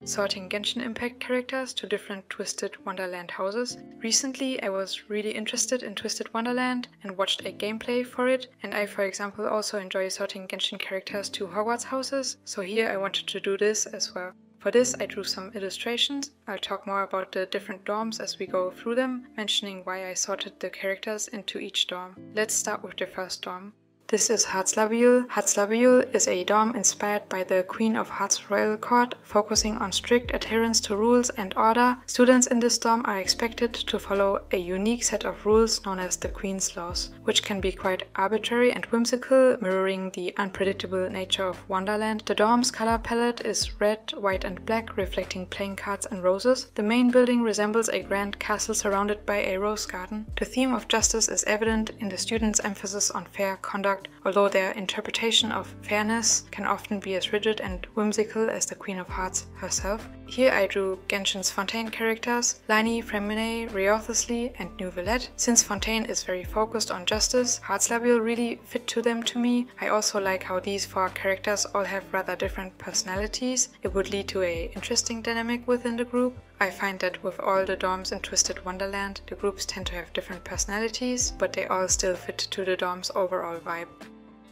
sorting Genshin Impact characters to different Twisted Wonderland houses. Recently I was really interested in Twisted Wonderland and watched a gameplay for it, and I, for example, also enjoy sorting Genshin characters to Hogwarts houses, so here I wanted to do this as well. For this I drew some illustrations. I'll talk more about the different dorms as we go through them, mentioning why I sorted the characters into each dorm. Let's start with the first dorm. This is Heartslabule. Heartslabule is a dorm inspired by the Queen of Hearts royal court, focusing on strict adherence to rules and order. Students in this dorm are expected to follow a unique set of rules known as the Queen's Laws, which can be quite arbitrary and whimsical, mirroring the unpredictable nature of Wonderland. The dorm's color palette is red, white and black, reflecting playing cards and roses. The main building resembles a grand castle surrounded by a rose garden. The theme of justice is evident in the students' emphasis on fair conduct, although their interpretation of fairness can often be as rigid and whimsical as the Queen of Hearts herself. Here I drew Genshin's Fontaine characters, Laini, Fremine, Reorthesly and Neuvillette. Since Fontaine is very focused on justice, Heartslabule really fit to them to me. I also like how these four characters all have rather different personalities. It would lead to an interesting dynamic within the group. I find that with all the dorms in Twisted Wonderland, the groups tend to have different personalities, but they all still fit to the dorm's overall vibe.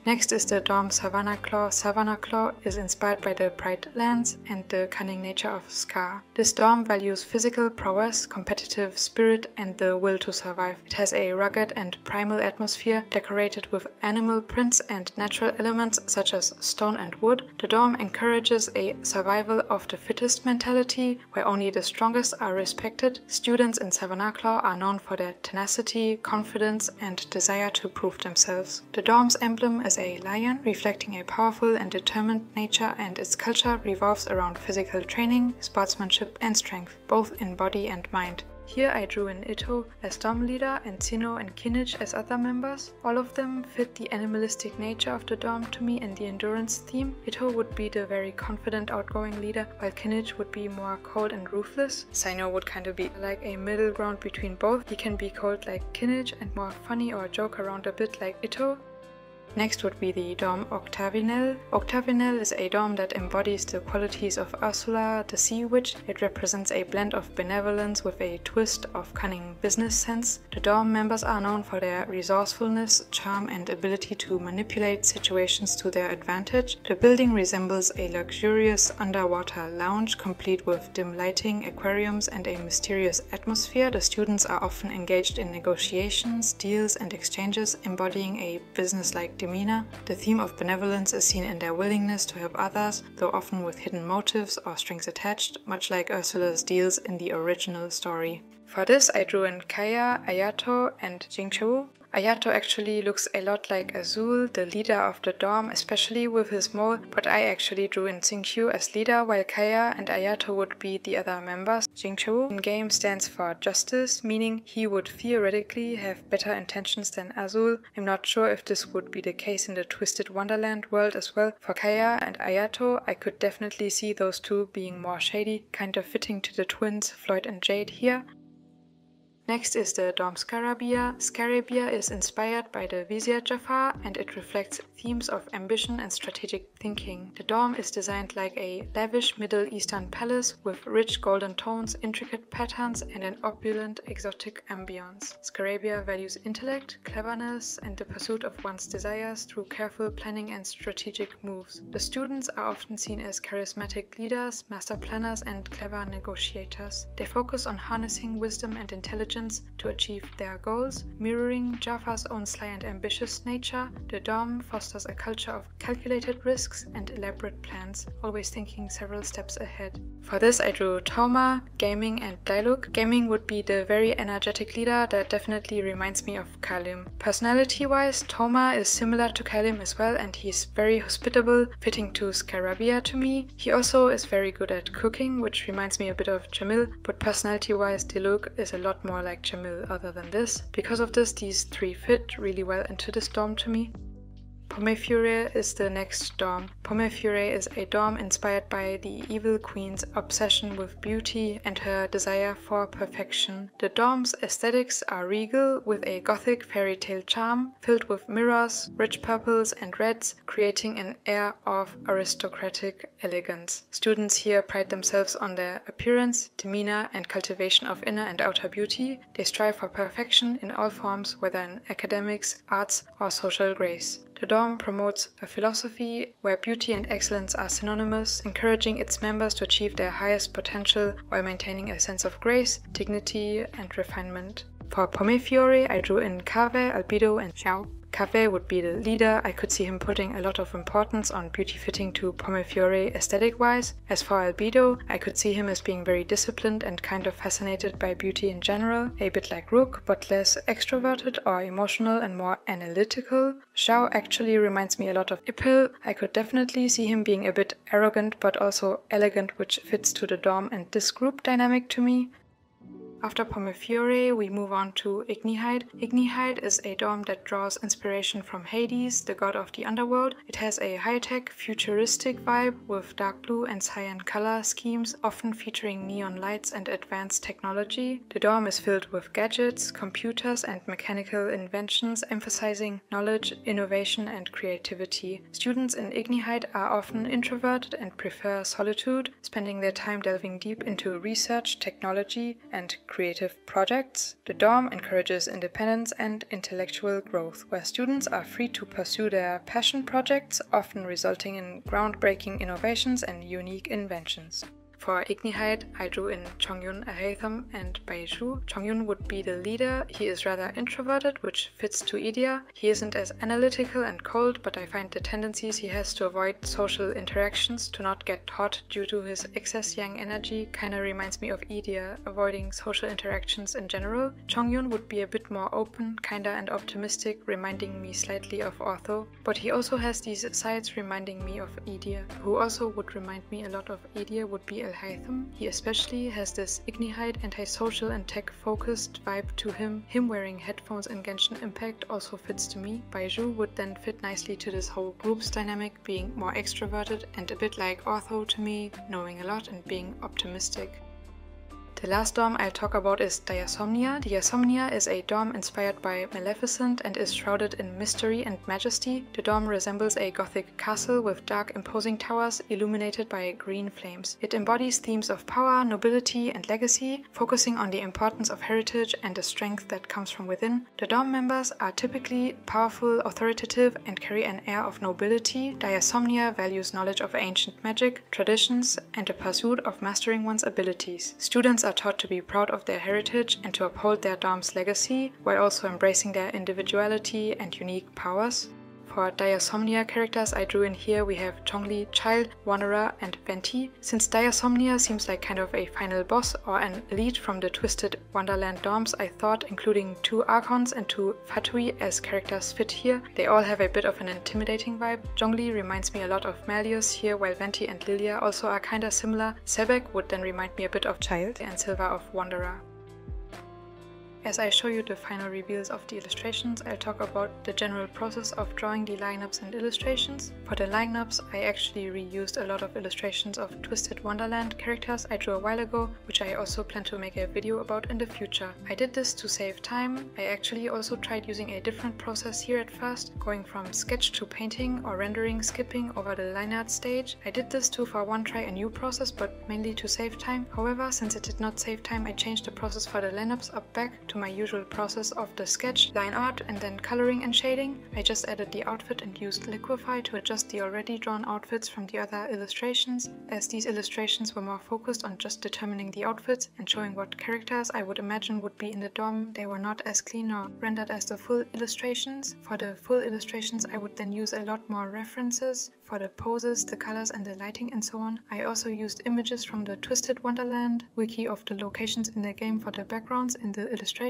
Next is the dorm Savannah Claw. Savannah Claw is inspired by the Pride Lands and the cunning nature of Scar. This dorm values physical prowess, competitive spirit and the will to survive. It has a rugged and primal atmosphere decorated with animal prints and natural elements such as stone and wood. The dorm encourages a survival of the fittest mentality, where only the strongest are respected. Students in Savannah Claw are known for their tenacity, confidence and desire to prove themselves. The dorm's emblem is a lion, reflecting a powerful and determined nature, and its culture revolves around physical training, sportsmanship and strength, both in body and mind. Here I drew in Itto as dorm leader and Sinnoh and Kinich as other members. All of them fit the animalistic nature of the dorm to me and the endurance theme. Itto would be the very confident, outgoing leader, while Kinich would be more cold and ruthless. Sinnoh would kind of be like a middle ground between both. He can be cold like Kinich and more funny or joke around a bit like Itto. Next would be the dorm Octavinelle. Octavinelle is a dorm that embodies the qualities of Ursula, the sea witch. It represents a blend of benevolence with a twist of cunning business sense. The dorm members are known for their resourcefulness, charm and ability to manipulate situations to their advantage. The building resembles a luxurious underwater lounge complete with dim lighting, aquariums and a mysterious atmosphere. The students are often engaged in negotiations, deals and exchanges, embodying a business-like demeanor. The theme of benevolence is seen in their willingness to help others, though often with hidden motives or strings attached, much like Ursula's deals in the original story. For this I drew in Kaeya, Ayato and Jingqiu. Ayato actually looks a lot like Azul, the leader of the dorm, especially with his mole, but I actually drew in Xingqiu as leader, while Kaeya and Ayato would be the other members. Jingqiu in game stands for justice, meaning he would theoretically have better intentions than Azul. I'm not sure if this would be the case in the Twisted Wonderland world as well. For Kaeya and Ayato, I could definitely see those two being more shady, kind of fitting to the twins Floyd and Jade here. Next is the dorm Scarabia. Scarabia is inspired by the Vizier Jafar and it reflects themes of ambition and strategic thinking. The dorm is designed like a lavish Middle Eastern palace with rich golden tones, intricate patterns and an opulent exotic ambience. Scarabia values intellect, cleverness and the pursuit of one's desires through careful planning and strategic moves. The students are often seen as charismatic leaders, master planners and clever negotiators. They focus on harnessing wisdom and intelligence to achieve their goals. Mirroring Jafar's own sly and ambitious nature, the dorm fosters a culture of calculated risks and elaborate plans, always thinking several steps ahead. For this I drew Tauma, Gaming and Dialog. Gaming would be the very energetic leader that definitely reminds me of Kalim. Personality-wise, Tauma is similar to Kalim as well and he's very hospitable, fitting to Scarabia to me. He also is very good at cooking, which reminds me a bit of Jamil, but personality-wise Dialog is a lot more like Jamil other than this. Because of this, these three fit really well into this dorm to me. Pomefure is the next dorm. Pomefure is a dorm inspired by the evil queen's obsession with beauty and her desire for perfection. The dorm's aesthetics are regal, with a gothic fairy tale charm, filled with mirrors, rich purples and reds, creating an air of aristocratic elegance. Students here pride themselves on their appearance, demeanor, and cultivation of inner and outer beauty. They strive for perfection in all forms, whether in academics, arts, or social grace. The dorm promotes a philosophy where beauty and excellence are synonymous, encouraging its members to achieve their highest potential while maintaining a sense of grace, dignity, and refinement. For Pomefure, I drew in Kave, Albedo, and Xiao. Kave would be the leader. I could see him putting a lot of importance on beauty fitting to Pomefure aesthetic-wise. As for Albedo, I could see him as being very disciplined and kind of fascinated by beauty in general, a bit like Rook, but less extroverted or emotional and more analytical. Xiao actually reminds me a lot of Ipil. I could definitely see him being a bit arrogant but also elegant, which fits to the dorm and this group dynamic to me. After Pomefure, we move on to Ignihide. Ignihide is a dorm that draws inspiration from Hades, the god of the underworld. It has a high-tech, futuristic vibe with dark blue and cyan color schemes, often featuring neon lights and advanced technology. The dorm is filled with gadgets, computers, and mechanical inventions, emphasizing knowledge, innovation, and creativity. Students in Ignihide are often introverted and prefer solitude, spending their time delving deep into research, technology, and creative projects. The dorm encourages independence and intellectual growth, where students are free to pursue their passion projects, often resulting in groundbreaking innovations and unique inventions. For Ignihide, I drew in Chongyun, Ahatham, and Baiju. Chongyun would be the leader. He is rather introverted, which fits to Idia. He isn't as analytical and cold, but I find the tendencies he has to avoid social interactions, to not get hot due to his excess yang energy, kinda reminds me of Idia, avoiding social interactions in general. Chongyun would be a bit more open, kinda and optimistic, reminding me slightly of Ortho, but he also has these sides reminding me of Idia. Who also would remind me a lot of Idia would be Haitham. He especially has this Ignihide anti-social and tech-focused vibe to him. Him wearing headphones in Genshin Impact also fits to me. Baiju would then fit nicely to this whole group's dynamic, being more extroverted and a bit like Ortho to me, knowing a lot and being optimistic. The last dorm I'll talk about is Diasomnia. Diasomnia is a dorm inspired by Maleficent and is shrouded in mystery and majesty. The dorm resembles a gothic castle with dark imposing towers illuminated by green flames. It embodies themes of power, nobility, and legacy, focusing on the importance of heritage and the strength that comes from within. The dorm members are typically powerful, authoritative, and carry an air of nobility. Diasomnia values knowledge of ancient magic, traditions, and the pursuit of mastering one's abilities. Students are taught to be proud of their heritage and to uphold their dorm's legacy, while also embracing their individuality and unique powers. For Diasomnia characters I drew in here, we have Zhongli, Child, Wanderer, and Venti. Since Diasomnia seems like kind of a final boss or an elite from the Twisted Wonderland dorms, I thought including 2 Archons and 2 Fatui as characters fit here. They all have a bit of an intimidating vibe. Zhongli reminds me a lot of Malleus here, while Venti and Lilia also are kinda similar. Sebek would then remind me a bit of Child, and Silva of Wanderer. As I show you the final reveals of the illustrations, I'll talk about the general process of drawing the lineups and illustrations. For the lineups, I actually reused a lot of illustrations of Twisted Wonderland characters I drew a while ago, which I also plan to make a video about in the future. I did this to save time. I actually also tried using a different process here at first, going from sketch to painting or rendering, skipping over the line art stage. I did this to for one try a new process, but mainly to save time. However, since it did not save time, I changed the process for the lineups up back to my usual process of the sketch, line art, and then coloring and shading. I just added the outfit and used Liquify to adjust the already drawn outfits from the other illustrations, as these illustrations were more focused on just determining the outfits and showing what characters I would imagine would be in the dorm. They were not as clean or rendered as the full illustrations. For the full illustrations I would then use a lot more references for the poses, the colors and the lighting and so on. I also used images from the Twisted Wonderland wiki of the locations in the game for the backgrounds in the illustrations.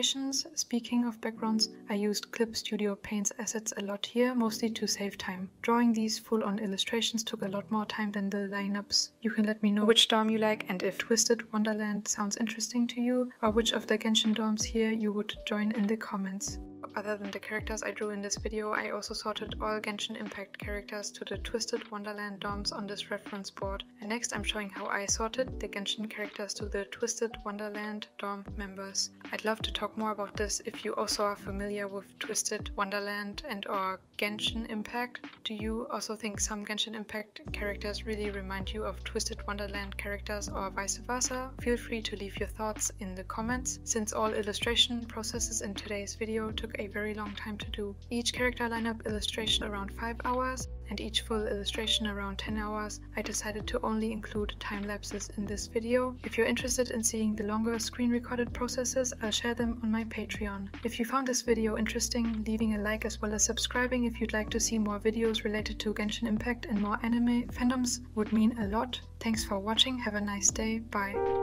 Speaking of backgrounds, I used Clip Studio Paint's assets a lot here, mostly to save time. Drawing these full-on illustrations took a lot more time than the lineups. You can let me know which dorm you like and if Twisted Wonderland sounds interesting to you, or which of the Genshin dorms here you would join in the comments. other than the characters I drew in this video, I also sorted all Genshin Impact characters to the Twisted Wonderland DOMs on this reference board. And next I'm showing how I sorted the Genshin characters to the Twisted Wonderland DOM members. I'd love to talk more about this if you also are familiar with Twisted Wonderland and or Genshin Impact. Do you also think some Genshin Impact characters really remind you of Twisted Wonderland characters or vice versa? Feel free to leave your thoughts in the comments, since all illustration processes in today's video took a very long time to do. Each character lineup illustration around 5 hours and each full illustration around 10 hours. I decided to only include time lapses in this video. If you're interested in seeing the longer screen recorded processes, I'll share them on my Patreon. If you found this video interesting, leaving a like as well as subscribing if you'd like to see more videos related to Genshin Impact and more anime fandoms would mean a lot. Thanks for watching, have a nice day, bye.